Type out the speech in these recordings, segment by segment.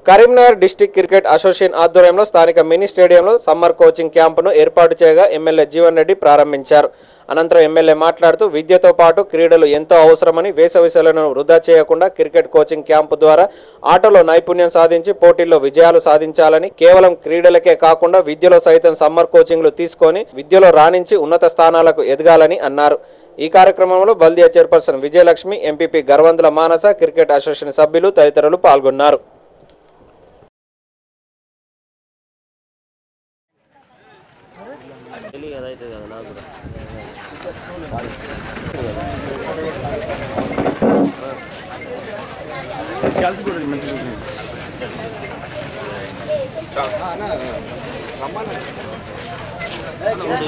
Karimnagar district cricket association ఆధ్వర్యంలో స్థానిక mini స్టేడియంలో సమ్మర్ కోచింగ్ క్యాంపును ఏర్పాటు చేయగా ఎమ్మెల్యే జీవన్ రెడ్డి ప్రారంభించారు. అనంతరం ఎమ్మెల్యే మాట్లాడుతూ విద్యతో పాటు క్రీడలు ఎంతో అవసరమని, వేసవి సెలవులను వృధా చేయకుండా క్రికెట్ కోచింగ్ క్యాంపు ద్వారా ఆటలో నైపుణ్యం సాధించి పోటీల్లో విజయాలు సాధించాలని, కేవలం క్రీడలకే కాకుండా విద్యలో సైతం సమ్మర్ కోచింగ్లు తీసుకొని విద్యలో రాణించి ఉన్నత స్థానాలకు ఎదగాలని అన్నారు. ఈ కార్యక్రమంలో బల్దియా చైర్పర్సన్ విజయలక్ష్మి, ఎంపీపీ గర్వంతుల మానస, క్రికెట్ అసోసియేషన్ సభ్యులు తదితరులు పాల్గొన్నారు.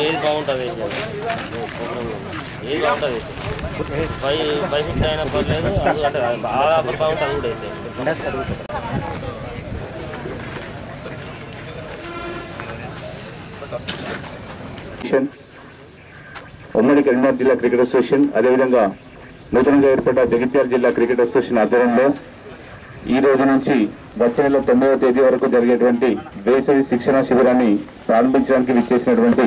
ఏది బాగుంటుంది ఏది బాగుంటుంది 550 అయినా పర్లేదు, అంటే బాగా బాగుంటుంది కూడా అయితే. ఉమ్మడి కరీంనగర్ జిల్లా క్రికెట్ అసోసియేషన్, అదేవిధంగా నూతనంగా ఏర్పడ్డ జగిత్యాల జిల్లా క్రికెట్ అసోసియేషన్ ఆధ్వర్యంలో ఈ రోజు నుంచి వచ్చే నెల 9వ తేదీ వరకు జరిగేటువంటి వేసవి శిక్షణ శిబిరాన్ని ప్రారంభించడానికి విచ్చేసినటువంటి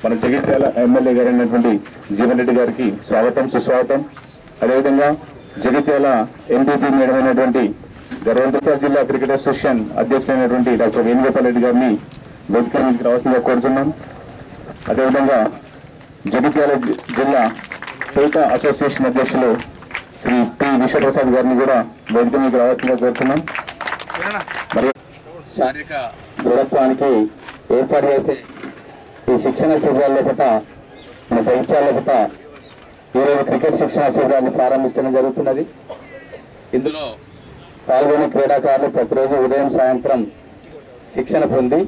మన జగిత్యాల ఎమ్మెల్యే గారు అయినటువంటి జీవన్ రెడ్డి గారికి స్వాగతం, సుస్వాగతం. అదేవిధంగా జగిత్యాల ఎంపీపీ మేడం అయినటువంటి గర్వంతుల జిల్లా క్రికెట్ అసోసియేషన్ అధ్యక్షులైనటువంటి డాక్టర్ వేణుగోపాల్ రెడ్డి గారిని వేదిక మీదకి రావాల్సిందిగా కోరుతున్నాం. అదేవిధంగా జగిత్యాల జిల్లా పేట అసోసియేషన్ అధ్యక్షులు శ్రీ పి విశ్వప్రసాద్ గారిని కూడా వేదిక మీద రావాల్సిందిగా కోరుతున్నాం. మరియు శారీరక దృఢత్వానికి ఏర్పాటు చేసే ఈ శిక్షణ శిబిరాల పట్ల మన జగిత్యాల పట్ల ఈరోజు క్రికెట్ శిక్షణ శిబిరాన్ని ప్రారంభించడం జరుగుతున్నది. ఇందులో పాల్గొనే క్రీడాకారులు ప్రతిరోజు ఉదయం సాయంత్రం శిక్షణ పొంది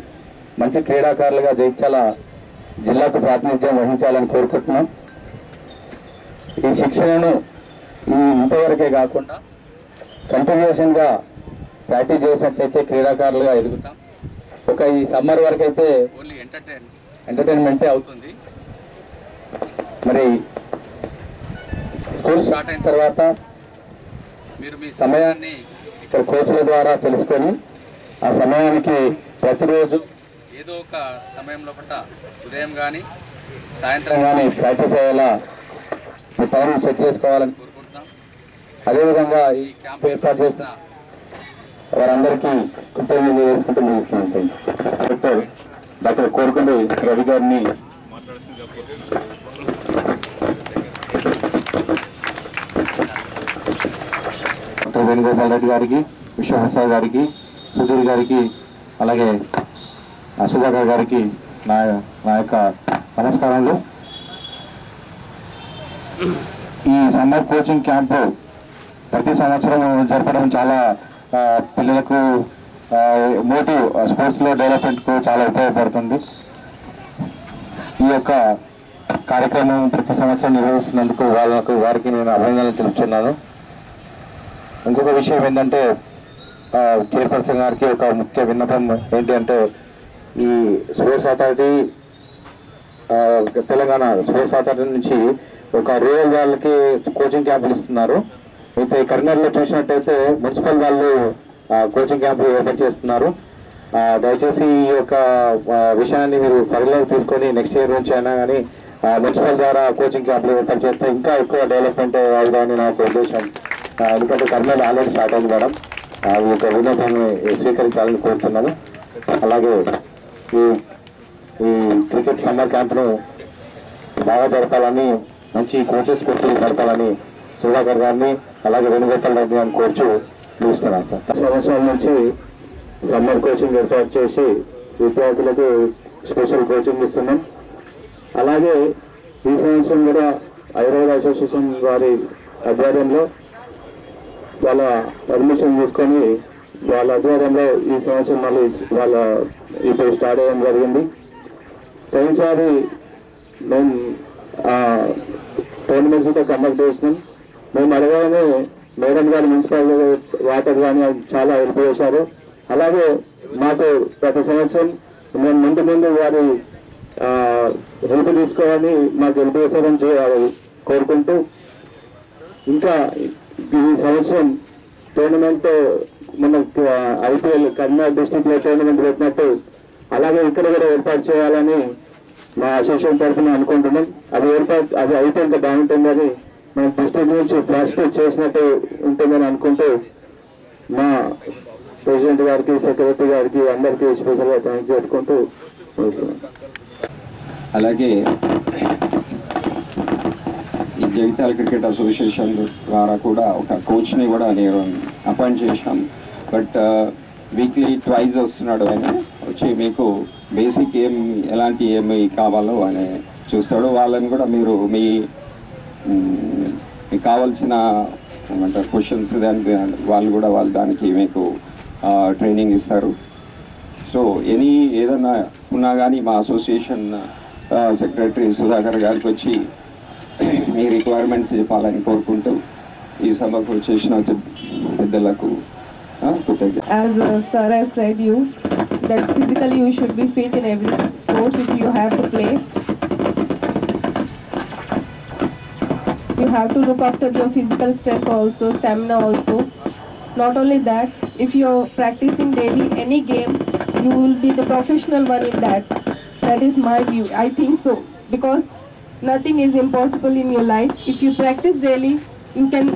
మంచి క్రీడాకారులుగా జగిత్యాల జిల్లాకు ప్రాతినిధ్యం వహించాలని కోరుకుంటున్నాం. ఈ శిక్షణను ఇంతవరకే కాకుండా కంటిన్యూషన్గా ప్రాక్టీస్ చేసినట్లయితే క్రీడాకారులుగా ఎదుగుతాం. ఒక ఈ సమ్మర్ వరకు అయితే ఓన్లీ ఎంటర్టైన్మెంటే అవుతుంది. మరి స్కూల్ స్టార్ట్ అయిన తర్వాత మీరు మీ సమయాన్ని ఇక్కడ కోచ్ల ద్వారా తెలుసుకొని ఆ సమయానికి ప్రతిరోజు ఏదో ఒక సమయంలో పట్ల ఉదయం కానీ సాయంత్రం కానీ ప్రాక్టీస్ అయ్యేలా మీ టైం సెట్ చేసుకోవాలని కోరుకుంటున్నాం. అదేవిధంగా ఈ క్యాంప్ ఏర్పాటు చేసిన వారందరికీ కృతజ్ఞతలు చేసుకుంటూ ముగిస్తున్నాం. డాక్టర్ కోరుకుంటూ రవి గారిని డాక్టర్ వేణుగోపాల్ రెడ్డి గారికి, విశ్వప్రసాద్ గారికి, సుధీర్ గారికి, అలాగే సుధాకర్ గారికి నా యొక్క నమస్కారాలు. ఈ సమ్మర్ కోచింగ్ క్యాంపు ప్రతి సంవత్సరం జరపడం చాలా పిల్లలకు మోటివ్, స్పోర్ట్స్లో డెవలప్మెంట్కు చాలా ఉపయోగపడుతుంది. ఈ యొక్క కార్యక్రమం ప్రతి సంవత్సరం నిర్వహిస్తున్నందుకు వారికి నేను అభినందనలు తెలుపుతున్నాను. ఇంకొక విషయం ఏంటంటే చైర్పర్సన్ గారికి ఒక ముఖ్య విన్నపం ఏంటి అంటే, ఈ sports authority Telangana sports authority నుంచి ఒక రూరల్ వాళ్ళకి కోచింగ్ క్యాంపులు ఇస్తున్నారు. అయితే కరీంనగర్లో చూసినట్టయితే మున్సిపల్ వాళ్ళు కోచింగ్ క్యాంపులు ఏర్పాటు చేస్తున్నారు. దయచేసి ఈ యొక్క విషయాన్ని మీరు పరిగణలోకి తీసుకొని నెక్స్ట్ ఇయర్ నుంచి అయినా కానీ మున్సిపల్ ద్వారా కోచింగ్ క్యాంపులు ఏర్పాటు చేస్తే ఇంకా ఎక్కువ డెవలప్మెంట్ అవుతుందని నాకు ఉద్దేశం. ఎందుకంటే కరీంనగర్ ఆల్రెడీ స్టార్ట్ అయింది మేడం. ఈ యొక్క వినోదాన్ని స్వీకరించాలని కోరుతున్నాను. అలాగే ఈ క్రికెట్ సమ్మర్ క్యాంప్ను బాగా జరపాలని, మంచి కోచెస్ పెట్టి జరపాలని సుధాకర్ గారిని, అలాగే వేణుగోపాల్ రెడ్డి గారిని కోర్చు పిలుస్తున్నాను. సార్, సంవత్సరం నుంచి సమ్మర్ కోచింగ్ ఏర్పాటు చేసి విద్యార్థులకు స్పెషల్ కోచింగ్ ఇస్తున్నాం. అలాగే ఈ సంవత్సరం కూడా హైదరాబాద్ అసోసియేషన్ వారి ఆధ్వర్యంలో వాళ్ళ పర్మిషన్ తీసుకొని వాళ్ళ ఆధ్వర్యంలో ఈ సంవత్సరం మళ్ళీ వాళ్ళ ఇప్పుడు స్టార్ట్ అయ్యడం జరిగింది. పోయినసారి మేము టోర్నమెంట్స్తో కండక్ట్ చేసినాం. మేము అడగానే మేడం గారు మున్సిపల్ వాటర్ కానీ చాలా హెల్ప్ చేశారు. అలాగే మాకు ప్రతి సంవత్సరం మేము ముందు వారి హెల్ప్ తీసుకోవాలని మాకు హెల్ప్ చేశారని కోరుకుంటూ, ఇంకా ఈ సంవత్సరం టోర్నమెంట్ మనకు IPL కర్నూలు డిస్ట్రిక్ట్ లో టోర్నమెంట్ పెట్టినట్టు అలాగే ఇక్కడ కూడా ఏర్పాటు చేయాలని మా అసోసియేషన్ తరఫున అనుకుంటున్నాం. అది అయిపోయింత బాగుంటుందని మన డిస్ట్రిక్ట్ నుంచి ఫస్ట్ చేసినట్టు ఉంటుందని అనుకుంటూ మా ప్రెసిడెంట్ గారికి, సెక్రటరీ గారికి అందరికీ స్పెషల్గా థ్యాంక్స్ చెప్పుకుంటూ అలాగే ఈ జగిత్యాల క్రికెట్ అసోసియేషన్ ద్వారా కూడా ఒక కోచ్ని కూడా నేను అపాయింట్ చేశాను. బట్ వీక్లీ ట్వైస్ వస్తున్నాడు ఆయన, వచ్చి మీకు బేసిక్ ఎలాంటి ఏమి కావాలో ఆయన చూస్తాడు. వాళ్ళని కూడా మీరు మీకు కావాల్సిన ఏమంటారు క్వశ్చన్స్ దానికి వాళ్ళు దానికి మీకు ట్రైనింగ్ ఇస్తారు. సో ఏదన్నా ఉన్నా కానీ మా అసోసియేషన్ సెక్రటరీ సుధాకర్ గారికి వచ్చి మీ రిక్వైర్మెంట్స్ చెప్పాలని కోరుకుంటూ ఈ సభకు చేసిన పెద్దలకు As sir has said that physically you should be fit in every sport if you have to play. You have to look after your physical strength also, stamina also. Not only that, if you're practicing daily any game, you will be the professional one in that. That is my view. I think so. Because nothing is impossible in your life. If you practice daily, you can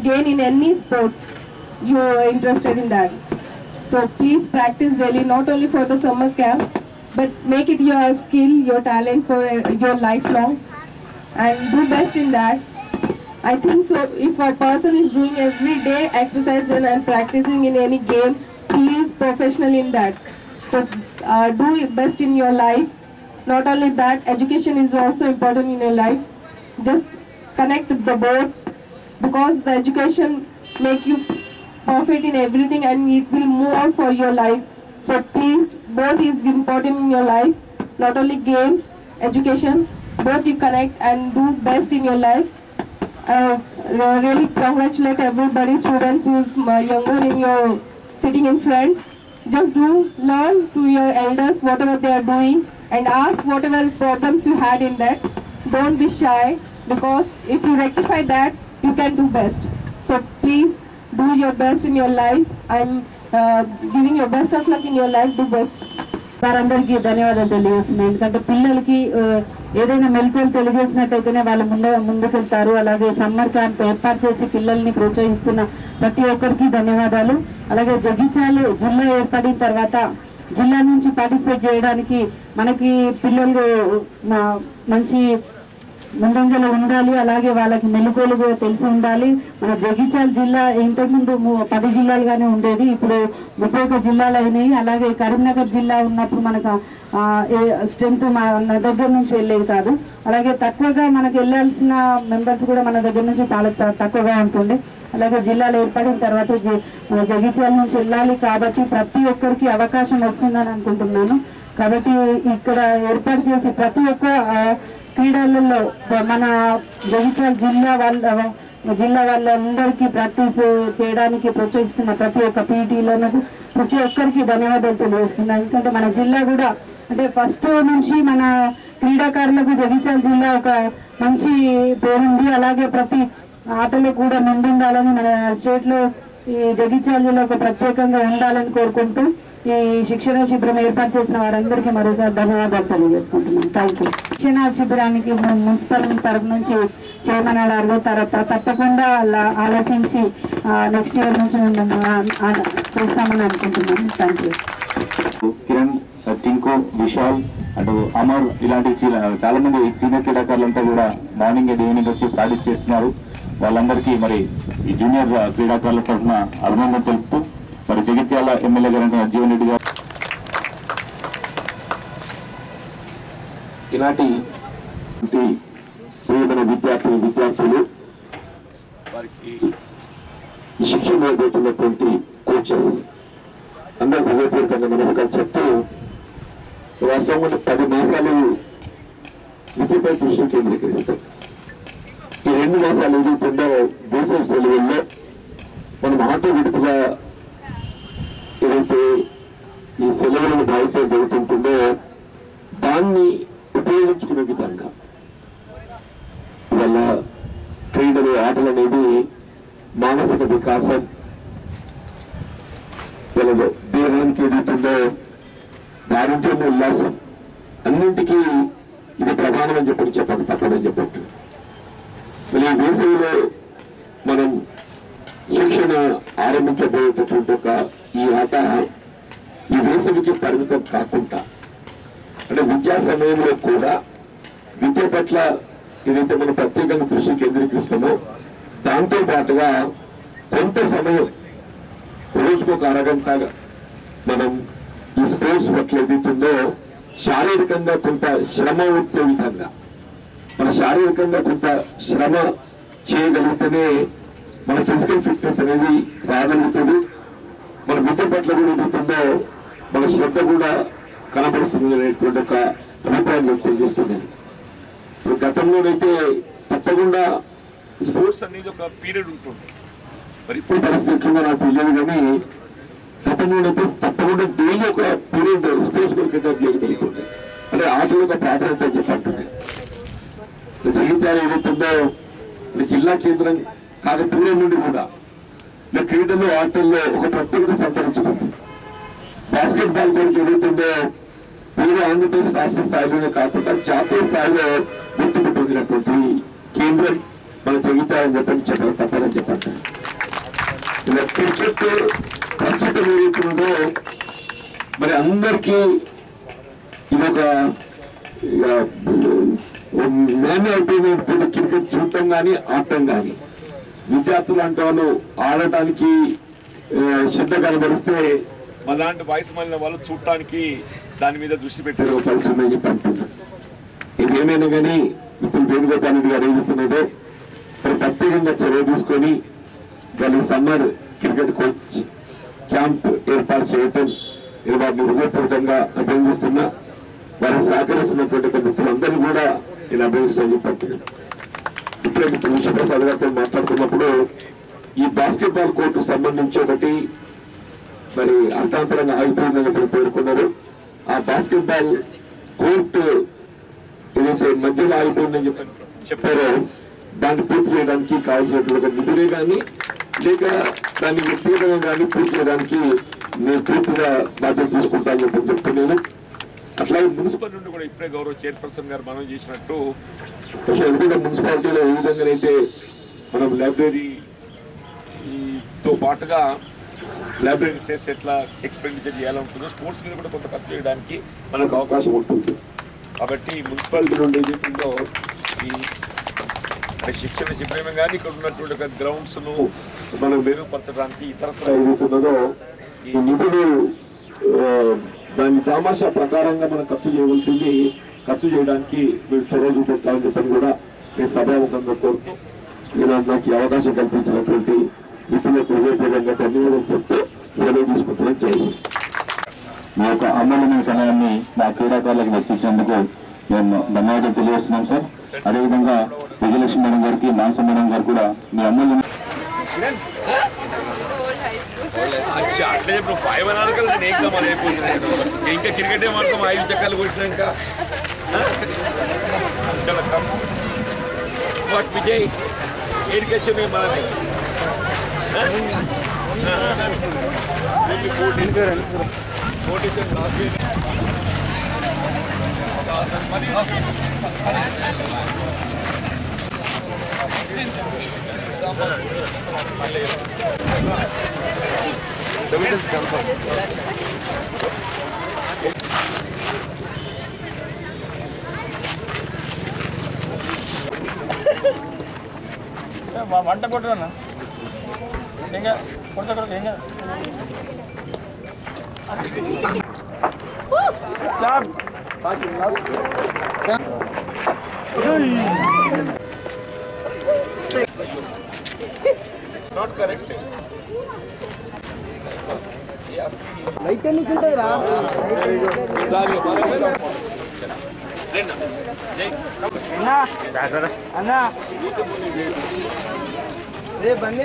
gain in any sports you are interested in that. So please practice daily, not only for the summer camp, but make it your skill, your talent for your lifelong, and do best in that. I think so. If a person is doing every day exercise and practicing in any game, he is professional in that. So do your best in your life. Not only that, education is also important in your life. Just connect the both, because the education make you perfect in everything and it will move on for your life. So please, both is important in your life. Not only games, education, both you connect and do best in your life. Really congratulate everybody, students who is younger in your sitting in front. Just learn to your elders whatever they are doing and ask whatever problems you had in that. Don't be shy, because if you rectify that, you can do best. So please do your best in your life. I'm giving your best of luck in your life. Do best. వారందరికీ ధన్యవాదాలు తెలియజేస్తున్నాను. ఎందుకంటే పిల్లలకి ఏదైనా మెలకువలు తెలియజేసినట్టయితేనే వాళ్ళు ముందుకెళ్తారు. అలాగే summer camp ఏర్పాటు చేసి పిల్లల్ని ప్రోత్సహిస్తున్న ప్రతి ఒక్కరికి ధన్యవాదాలు. అలాగే జగిత్యాల జిల్లా ఏర్పడిన తర్వాత జిల్లా నుంచి పార్టిసిపేట్ చేయడానికి మనకి పిల్లలు మంచి ముందంజలో ఉండాలి. అలాగే వాళ్ళకి మెలకువలు కూడా తెలిసి ఉండాలి. మన జగిత్యాల జిల్లా ఇంతకుముందు 10 జిల్లాలుగానే ఉండేది, ఇప్పుడు 31 జిల్లాలు అయినాయి. అలాగే కరీంనగర్ జిల్లా ఉన్నప్పుడు మనకు స్ట్రెంత్ మన దగ్గర నుంచి వెళ్ళేది కాదు. అలాగే తక్కువగా మనకు వెళ్ళాల్సిన మెంబర్స్ కూడా మన దగ్గర నుంచి చాలా తక్కువగా ఉంటుండే. అలాగే జిల్లాలు ఏర్పడిన తర్వాత మన జగిత్యాల నుంచి వెళ్ళాలి కాబట్టి ప్రతి ఒక్కరికి అవకాశం వస్తుందని అనుకుంటున్నాను. కాబట్టి ఇక్కడ ఏర్పాటు చేసి ప్రతి ఒక్క క్రీడలలో మన జగిత్యాల జిల్లా వాళ్ళందరికీ ప్రాక్టీస్ చేయడానికి ప్రోత్సహిస్తున్న ప్రతి ఒక్క పీటీలను ప్రతి ఒక్కరికి ధన్యవాదాలు తెలియజేస్తున్నాను. ఎందుకంటే మన జిల్లా కూడా అంటే ఫస్ట్ నుంచి మన క్రీడాకారులకు జగిత్యాల జిల్లా ఒక మంచి పేరుంది. అలాగే ప్రతి ఆటలో కూడా ముందుండాలని మన స్టేట్లో ఈ జగిత్యాల జిల్లా ఒక ప్రత్యేకంగా ఉండాలని కోరుకుంటూ ఈ శిక్షణ శిబిరం ఏర్పాటు చేసిన వారందరికీ మరోసారి ధన్యవాదాలు తెలియజేసుకుంటున్నాను. Thank you. శిక్షణ శిబిరానికి మున్సిపల్ తరఫు నుంచి చైర్మన్ అడిగిన తర్వాత తప్పకుండా ఆలోచించి నెక్స్ట్ ఇయర్ నుంచి చేస్తామని అనుకుంటున్నాను. Thank you. కిరణ్, టింకు, విశాల్, అటు అమర్ ఇలాంటి చాలా మంది సీనియర్ క్రీడాకారులంతా కూడా మార్నింగ్ అండ్ ఈవినింగ్ వచ్చి ప్రాక్టీస్ చేస్తున్నారు. వాళ్ళందరికీ మరి ఈ జూనియర్ క్రీడాకారుల తరఫున అభినందన తెలుపుతూ మరి జగిత్యాల ఎమ్మెల్యే గారు జీవన్ రెడ్డి గారు ఇలాంటి ప్రియమైన విద్యార్థులు వారికి శిక్షణ ఇవ్వబోతున్నటువంటి కోచెస్ అందరూ హృదయపూర్వకంగా నమస్కారం చెప్తూ వాస్తవంగా 10 మాసాలు విద్యపై దృష్టి కేంద్రీకరిస్తాం. ఈ 2 మాసాలు ఏదైతుందో వేసవి సెలవుల్లో మనం ఆటో విడుపుగా ఏదైతే ఈ సెలవులను భావితం జరుగుతుంటుందో దాన్ని ఉపయోగించుకునే విధంగా ఇవాళ క్రీడలు ఆటలు అనేది మానసిక వికాసం, వాళ్ళ దేహానికి ఏదైతుందో దారింట్లో ఉల్లాసం అన్నింటికీ ఇది ప్రధానమని చెప్పక తప్పదని చెప్పట్టు. మళ్ళీ ఈ వేసవిలో మనం శిక్షణ ఆరంభించబోయేటటువంటి ఈ ఆట ఈ వేసవికి పరిమితం కాకుండా అంటే విద్యా సమయంలో కూడా విద్య పట్ల ఏదైతే మనం ప్రత్యేకంగా దృష్టి కేంద్రీకరిస్తామో దాంతో పాటుగా కొంత సమయం రోజుకు ఒక అరగంటగా మనం ఈ స్పోర్ట్స్ పట్ల ఏదైతుందో శారీరకంగా కొంత శ్రమ వచ్చే విధంగా మన శారీరకంగా కొంత శ్రమ చేయగలిగితేనే మన ఫిజికల్ ఫిట్నెస్ అనేది రాగలుగుతుంది. మన విద్య పట్ల కూడా ఏదైతుందో మన శ్రద్ధ కూడా కనబడుతుంది అనేటువంటి ఒక అభిప్రాయం వ్యక్తం చేస్తున్నాను. ఇప్పుడు గతంలోనైతే తప్పకుండా స్పోర్ట్స్ అనేది ఒక పీరియడ్ ఉంటుంది. మరి ఇప్పుడు పరిస్థితి ఎట్లుందో నాకు తెలియదు కానీ గతంలోనైతే తప్పకుండా డైలీ ఒక పీరియడ్ స్పోర్ట్స్ కేటాయింపు చేయగలుగుతుంది. అంటే ఆటలు ఒక ప్రాధాన్యత చెప్పంటుంది. జగిత్యాల ఏదైతుందో జిల్లా కేంద్రం కాక దూరం నుండి కూడా క్రీడలు ఆటల్లో ఒక ప్రత్యేకత సంతరించుకుంది. బాస్కెట్ బాల్ కొరకు ఏదైతుందో పూర్వ ఆంధ్రప్రదేశ్ రాష్ట్ర స్థాయిలోనే కాకుండా జాతీయ స్థాయిలో గుర్తింపు పొందినటువంటి కేంద్రం మన జగిత్యాలని చెప్పని తప్పదని చెప్పండి. ఇలా క్రికెట్ ప్రస్తుతం ఏదైతుందో మరి అందరికీ ఇదొక మేమే అయిపోయిన క్రికెట్ చూడటం కానీ ఆడటం కానీ విద్యార్థులు అంటే వాళ్ళు ఆడటానికి శ్రద్ధ కనబరిస్తే అలాంటి వయసు మళ్ళీ వాళ్ళు చూడటానికి దాని మీద దృష్టి పెట్టారు పరిస్థితి ఉందని చెప్పి అంటున్నారు. ఇది ఏమైనా కానీ ఇప్పుడు వేణుగోపాల్ రెడ్డి గారు ఏదైతున్నదో మరి ప్రత్యేకంగా చర్య తీసుకొని దాని సమ్మర్ క్రికెట్ కోచ్ క్యాంప్ ఏర్పాటు చేయటం నేను వారిని హృదయపూర్వకంగా అభినందిస్తున్నా. వారికి సహకరిస్తున్నటువంటి మిత్రులందరినీ కూడా నేను అభినందిస్తాను చెప్పంటున్నాను. ఇప్పుడే మిత్రులు విశ్వప్రసాద్ గారితో మాట్లాడుతున్నప్పుడు ఈ బాస్కెట్ బాల్ కోర్టుకు సంబంధించి ఒకటి మరి అర్థాంతరంగా ఆగిపోయిందని పేర్కొన్నారు. ఆ బాస్కెట్ బాల్ కోర్టు ఏదైతే మధ్యలో ఆగిపోయిందని చెప్పారో దాన్ని పూర్తి చేయడానికి కావాల్సినటువంటి నిధులే కానీ లేక దాన్ని వ్యక్తిగతంగా కానీ పూర్తి చేయడానికి నేను పూర్తిగా బాధ్యత తీసుకుంటానని చెప్తున్నాను. అట్లాగే మున్సిపల్ నుండి కూడా ఇప్పుడే గౌరవ చైర్పర్సన్ గారు మనం చేసినట్టు మున్సిపాలిటీలో ఏ విధంగానైతే మనం లైబ్రరీతో పాటుగా లైబ్రరీ సెస్ ఎట్లా ఎక్స్పెండిచర్ చేయాలనుకుందో స్పోర్ట్స్ మీద కూడా కొంత ఖర్చు చేయడానికి మనకు అవకాశం ఉంటుంది. కాబట్టి మున్సిపాలిటీ నుండి ఏదైతుందో ఈ శిక్షణ శిబిరం కానీ ఇక్కడ ఉన్నటువంటి గ్రౌండ్స్ను మనం మెరుగుపరచడానికి ఇతరత్ర ఏదైతున్నదో ఈ నిధులు దాని తమాషా ప్రకారంగా మనం ఖర్చు చేయవలసింది ఖర్చు చేయడానికి మీరు చొరవ చూపెట్టాలని చెప్పని కూడా నేను సభాముఖంగా కోరుతూ నేను నాకు ఈ అవకాశం కల్పించినటువంటి మిత్రులకు హృదయపూర్వకంగా ధన్యవాదాలు చెప్తూ సెలవు తీసుకుంటున్నాను. చేయండి. మా యొక్క అమూల్యమైన సమయాన్ని మా క్రీడాకారులకు వెచ్చించేందుకు మేము ధన్యవాదాలు తెలియజేస్తున్నాం సార్. అదేవిధంగా విజయలక్ష్మి మేడం గారికి మానస మేడం గారు కూడా మీ అమూల్యమైన అట్లే ఇప్పుడు 5 అన్నారు కదా నేను ఎగ్జామ్ అని అయిపోతున్నాను. ఇంకా క్రికెట్ ఏమాడతాం 5 చక్రాలు కొట్టినాక చాలా కమ్ వాట్ విజయ్ ఎడ్యుకేషన్ మనకి వంట కొట్టరా ఇంకా కొడతా కొడతా ఇంకా నాట్ కరెక్ట్. లైట్ టెన్నిస్ ఉంటుంది రా అన్నా రే బండి